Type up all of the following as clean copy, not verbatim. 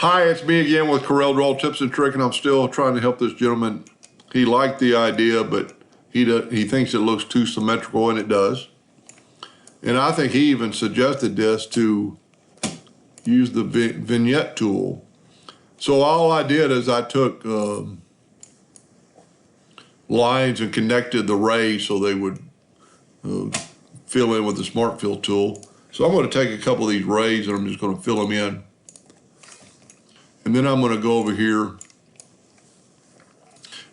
Hi, it's me again with Corel Draw Tips and Trick, and I'm still trying to help this gentleman. He liked the idea, but he thinks it looks too symmetrical, and it does. And I think he even suggested this to use the Vignette Tool. So all I did is I took lines and connected the rays so they would fill in with the Smart Fill tool. So I'm going to take a couple of these rays and I'm just going to fill them in. And then I'm going to go over here.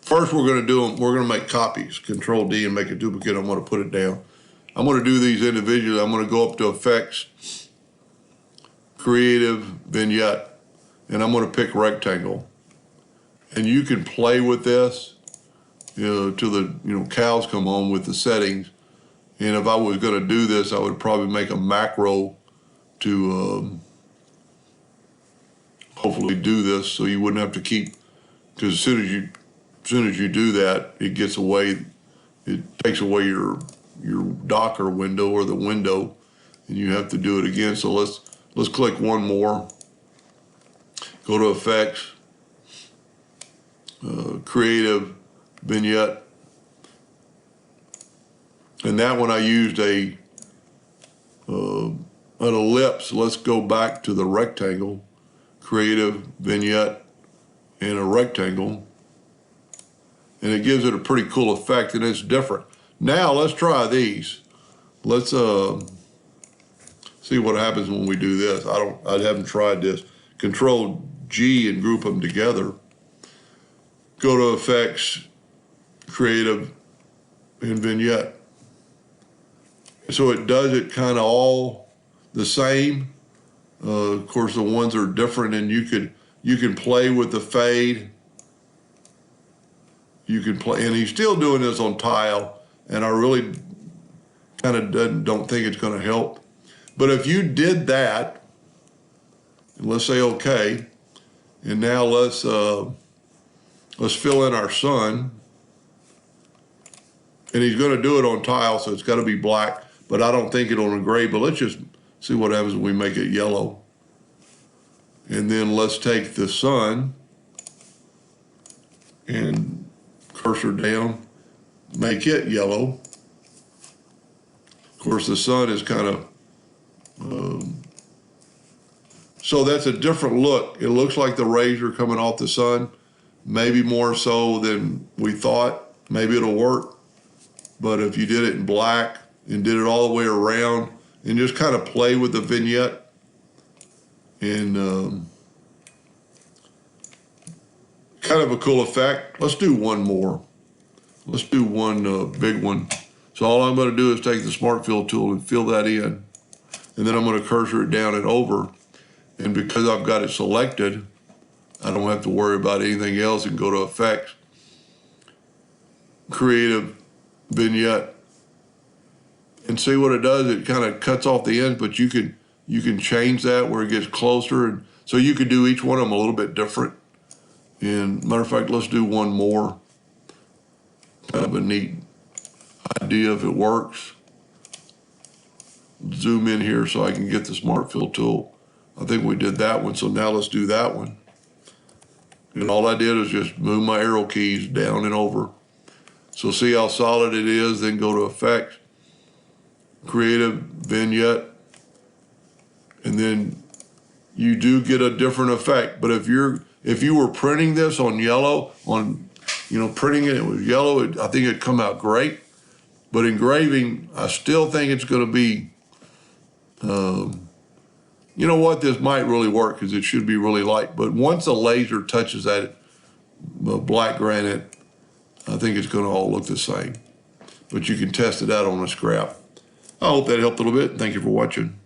First, we're going to make copies. Control D and make a duplicate. I'm going to put it down. I'm going to do these individually. I'm going to go up to Effects, Creative, Vignette, and I'm going to pick Rectangle. And you can play with this, till the cows come home with the settings. And if I was going to do this, I would probably make a macro to hopefully do this, so you wouldn't have to keep, because as soon as you do that, it gets away, it takes away your Docker window or the window, and you have to do it again. So let's click one more. Go to Effects, Creative, Vignette, and that one I used an ellipse. Let's go back to the rectangle. Creative, Vignette, and a rectangle. And it gives it a pretty cool effect, and it's different. Now let's try these. Let's see what happens when we do this. I haven't tried this. Control G and group them together. Go to Effects, Creative, and Vignette. So it does it kind of all the same. Of course, the ones are different, and you can play with the fade. You can play, and he's still doing this on tile, and I really kind of don't think it's going to help. But if you did that, and let's say okay, and now let's fill in our sun, and he's going to do it on tile, so it's got to be black, but I don't think it'll engrave. But let's just see what happens when we make it yellow. And then let's take the sun and cursor down, make it yellow. Of course, the sun is kind of, so that's a different look. It looks like the rays are coming off the sun, maybe more so than we thought. Maybe it'll work. But if you did it in black and did it all the way around, and just kind of play with the vignette, and kind of a cool effect. Let's do one more. Let's do one big one. So all I'm going to do is take the Smart Fill tool and fill that in, and then I'm going to cursor it down and over. And because I've got it selected, I don't have to worry about anything else, and go to Effects, Creative, Vignette. And see what it does. It kind of cuts off the ends, but you can change that where it gets closer, and so you could do each one of them a little bit different. And matter of fact, let's do one more. Kind of a neat idea if it works. Zoom in here so I can get the Smart Fill tool. I think we did that one, so now let's do that one. And all I did is just move my arrow keys down and over. So see how solid it is. Then go to Effects, Creative, Vignette, and then you do get a different effect. But if you were printing this on yellow, printing it with yellow, I think it'd come out great. But engraving, I still think it's going to be, you know what, this might really work because it should be really light. But once a laser touches that black granite, I think it's going to all look the same. But you can test it out on a scrap. I hope that helped a little bit. Thank you for watching.